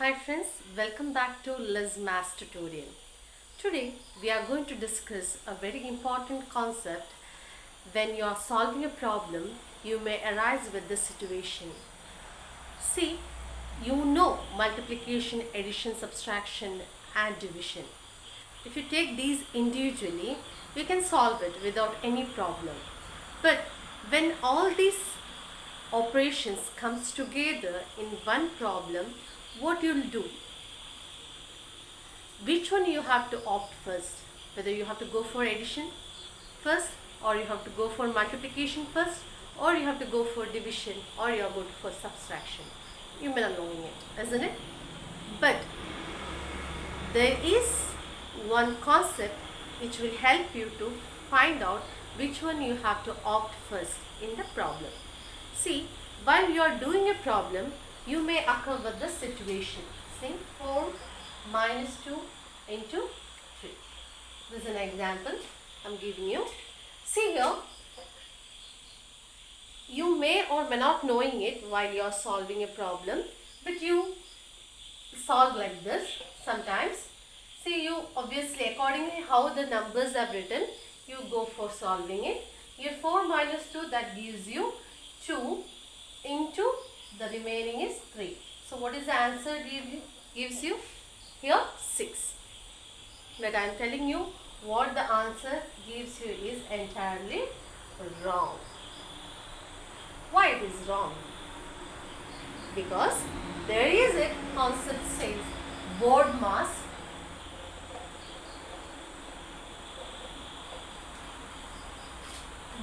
Hi friends, welcome back to Liz Maths tutorial. Today we are going to discuss a very important concept. When you are solving a problem, you may arise with this situation. See, you know multiplication, addition, subtraction and division. If you take these individually, we can solve it without any problem. But when all these operations comes together in one problem, what you'll do? Which one you have to opt first? Whether you have to go for addition first, or you have to go for multiplication first, or you have to go for division, or you are going for subtraction. You may not knowing it, isn't it? But there is one concept which will help you to find out which one you have to opt first in the problem. See, while you are doing a problem, you may occur with the situation. See, 4 minus 2 into 3. This is an example I am giving you. See here, you may or may not knowing it while you are solving a problem, but you solve like this sometimes. See, you obviously accordingly how the numbers are written, you go for solving it. Your 4 minus 2, that gives you 2 into the remaining is 3. So what is the answer gives you? Here 6. But I am telling you what the answer gives you is entirely wrong. Why it is wrong? Because there is a concept says BODMAS.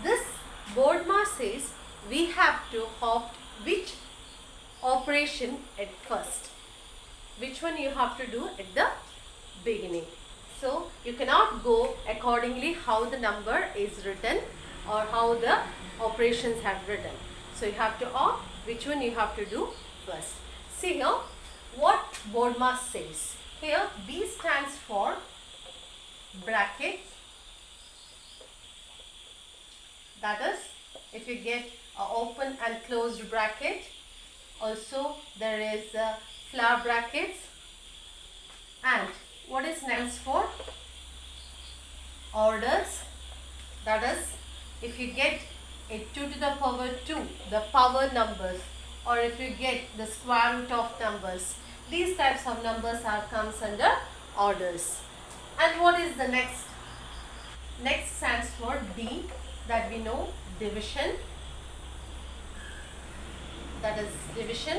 This BODMAS says we have to opt which operation at first. Which one you have to do at the beginning. So you cannot go accordingly how the number is written or how the operations have written. So you have to opt which one you have to do first. See here what BODMAS says. Here B stands for bracket. That is, if you get an open and closed bracket, also there is flower brackets. And what is next for? Orders. That is, if you get a 2 to the power 2, the power numbers, or if you get the square root of numbers, these types of numbers comes under orders. And what is the next? Next stands for D, that we know, division. That is division.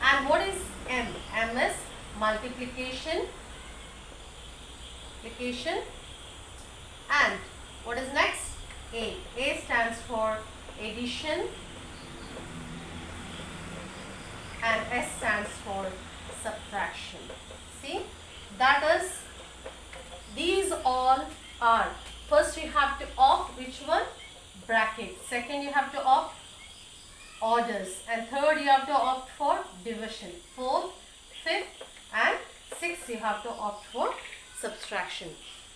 And what is M? M is multiplication. And what is next? A. A stands for addition. And S stands for subtraction. See, that is, these all are, first you have to opt which one? Bracket. Second you have to opt orders, and third you have to opt for division. Fourth, fifth and sixth you have to opt for subtraction.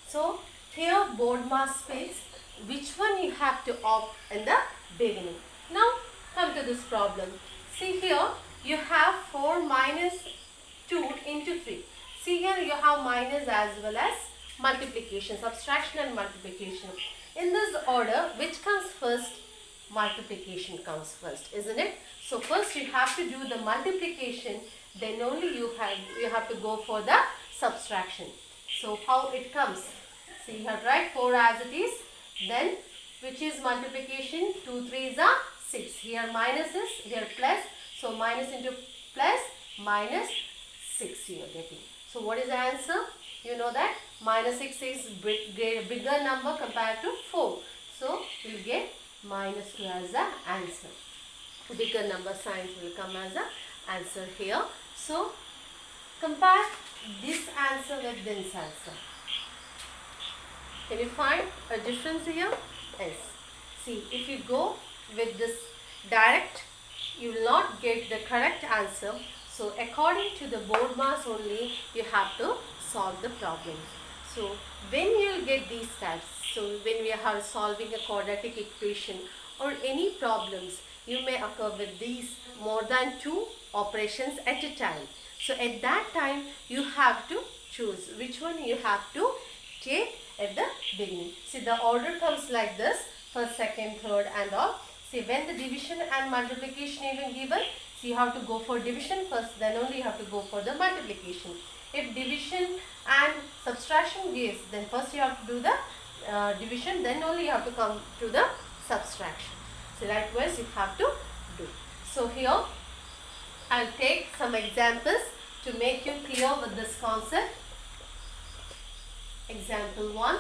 So here BODMAS says which one you have to opt in the beginning. Now come to this problem. See here you have 4 minus 2 into 3. See here you have minus as well as multiplication, subtraction and multiplication. In this order, which comes first? Multiplication comes first, isn't it? So first you have to do the multiplication, then only you have to go for the subtraction. So how it comes? See, you have to write 4 as it is, then which is multiplication? 2 3s are 6. Here minus is, here plus. So minus into plus, minus 6 you are getting. So what is the answer? You know that minus 6 is bigger number compared to 4. So you will get minus 2 as the answer. Bigger number signs will come as the answer here. So compare this answer with this answer. Can you find a difference here? Yes. See, if you go with this direct, you will not get the correct answer. So according to the BODMAS only, you have to solve the problem. So when you will get these types, so when we are solving a quadratic equation or any problems, you may occur with these more than 2 operations at a time. So at that time you have to choose which one you have to take at the beginning. See, the order comes like this: first, second, third and all. See, when the division and multiplication even given, so you have to go for division first, then only you have to go for the multiplication. If division and subtraction gives, then first you have to do the division, then only you have to come to the subtraction. So likewise you have to do. So here I'll take some examples to make you clear with this concept. Example 1.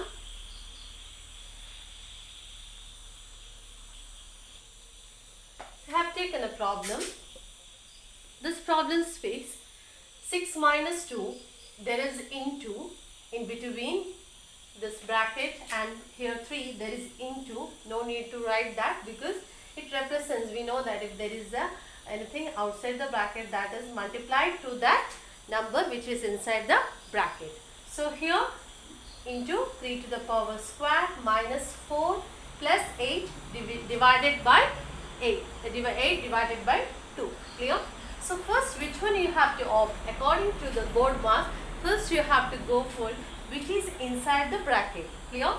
I have taken a problem. This problem speaks 6 minus 2, there is into in between this bracket, and here 3 there is into. No need to write that because it represents, we know that if there is anything outside the bracket, that is multiplied to that number which is inside the bracket. So here into 3 to the power square minus 4 plus 8 divided by 8 divided by 2. Clear? So first, which one you have to opt? According to the board mark, first you have to go for which is inside the bracket. Clear?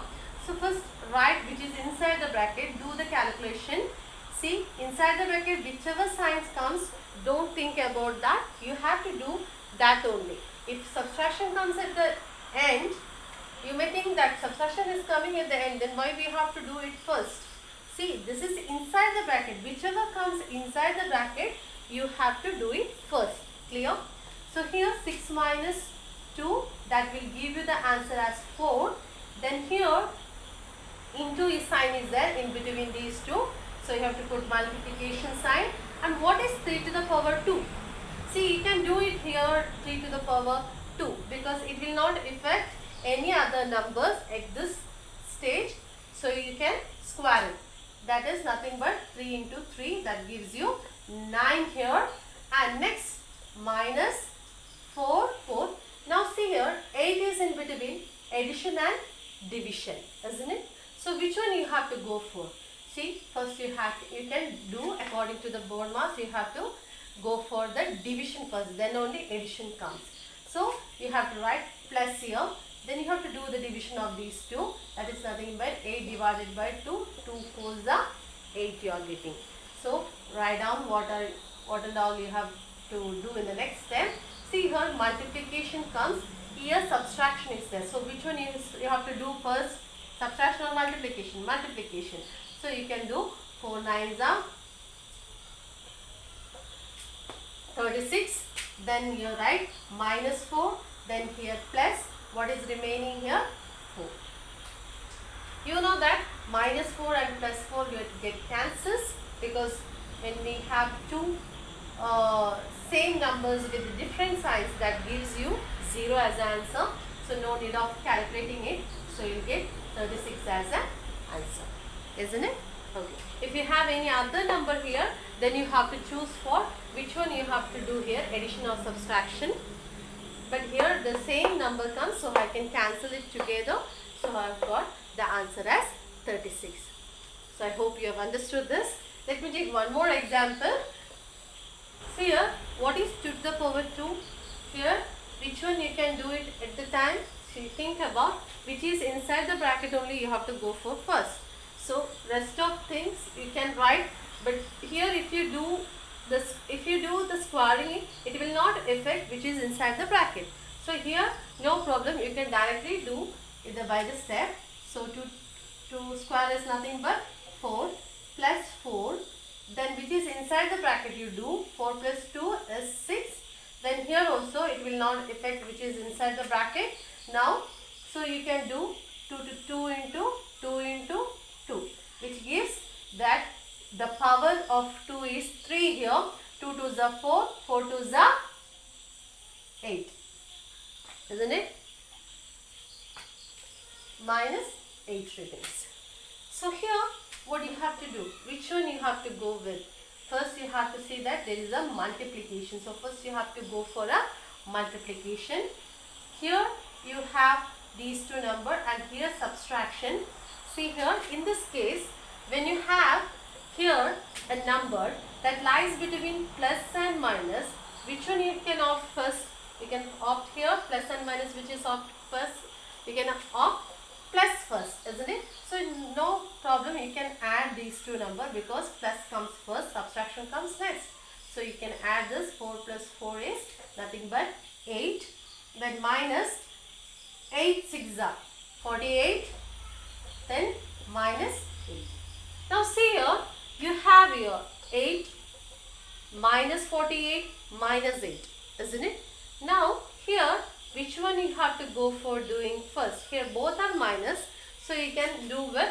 So first write which is inside the bracket, do the calculation. See, inside the bracket whichever signs comes, don't think about that, you have to do that only. If subtraction comes at the end, you may think that subtraction is coming at the end, then why we have to do it first? See, this is inside the bracket, whichever comes inside the bracket, you have to do it first. Clear? So here 6 minus 2, that will give you the answer as 4. Then here into sign is there in between these two, so you have to put multiplication sign. And what is 3 to the power 2? See, you can do it here 3 to the power 2 because it will not affect any other numbers at this stage, so you can square it. That is nothing but 3 into 3, that gives you 9 here, and next minus 4. Now see here 8 is in between addition and division, isn't it? So which one you have to go for? See, first you can do according to the board marks, you have to go for the division first, then only addition comes. So you have to write plus here, then you have to do the division of these two, that is nothing but 8 divided by 2, 2 4s the 8 you are getting. So write down what all you have to do in the next step. See here multiplication comes, here subtraction is there. So which one you have to do first, subtraction or multiplication? Multiplication. So you can do 4 9s are 36, then you write minus 4, then here plus, what is remaining here? 4. You know that minus 4 and plus 4 you get cancels, because when we have two same numbers with different signs, that gives you 0 as an answer. So no need of calculating it. So you get 36 as an answer, isn't it? Okay. If you have any other number here, then you have to choose for which one you have to do here, addition or subtraction. But here the same number comes, so I can cancel it together. So I have got the answer as 36. So I hope you have understood this. Let me take one more example. Here, what is 2 to the power 2? Here, which one you can do it at the time? So you think about which is inside the bracket only you have to go for first. So rest of things you can write, but here if you do the squaring, it will not affect which is inside the bracket. So here no problem, you can directly do it by the step. So to square is nothing but 4 plus 4, then which is inside the bracket you do 4 plus 2 is 6. Then here also it will not affect which is inside the bracket. Now so you can do 2 into 2 into 2, which gives that the power of 2 is 3 here. 2 2s are 4, 4 2s are 8, isn't it? Minus 8 remains. So here what you have to do, which one you have to go with? First you have to see that there is a multiplication. So first you have to go for a multiplication. Here you have these two numbers and here subtraction. See here in this case, when you have here a number that lies between plus and minus. Which one you can opt first? You can opt here plus and minus, which is opt first. You can opt plus first, isn't it? So no problem, you can add these two numbers because plus comes first, subtraction comes next. So you can add this. 4 plus 4 is nothing but 8. Then minus 8 6 are 48. Then minus 8. Now see here, you have here 8 minus 48 minus 8, isn't it? Now here, which one you have to go for doing first? Here both are minus, so you can do with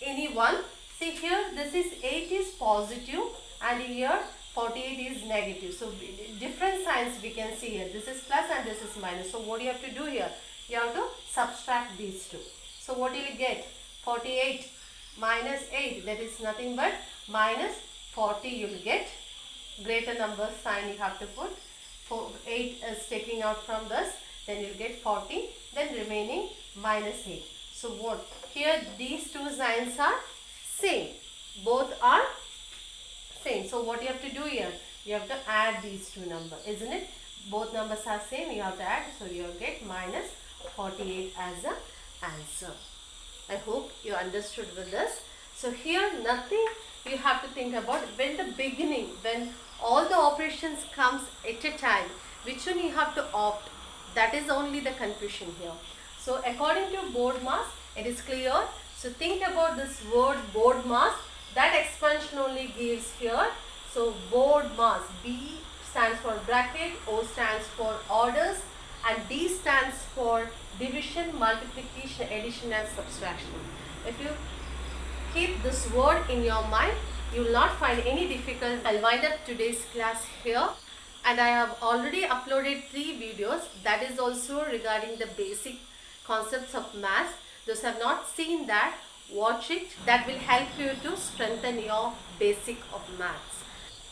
any one. See here, this is 8 is positive and here 48 is negative. So different signs we can see here. This is plus and this is minus. So what you have to do here? You have to subtract these two. So what will you get? 48 minus 8, that is nothing but minus 40 you will get. Greater number sign you have to put. 8 is taking out from this, then you will get 40, then remaining minus 8. So what? Here these two signs are same. Both are same. So what you have to do here? You have to add these two numbers, isn't it? Both numbers are same, you have to add. So you will get minus 48 as an answer. I hope you understood with this. So here nothing you have to think about. When the beginning, when all the operations comes at a time, which one you have to opt, that is only the confusion here. So according to BORDMAS, it is clear. So think about this word BORDMAS, that expansion only gives here. So BORDMAS, B stands for bracket, O stands for orders, and D stands for division, multiplication, addition and subtraction. If you keep this word in your mind, you will not find any difficulty. I'll wind up today's class here, and I have already uploaded 3 videos that is also regarding the basic concepts of maths. Those who have not seen that, watch it. That will help you to strengthen your basic of maths.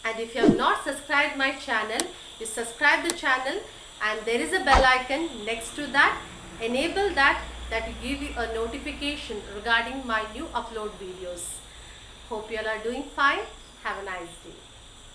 And if you have not subscribed my channel, you subscribe the channel and there is a bell icon next to that. Enable that will give you a notification regarding my new upload videos. Hope you all are doing fine. Have a nice day.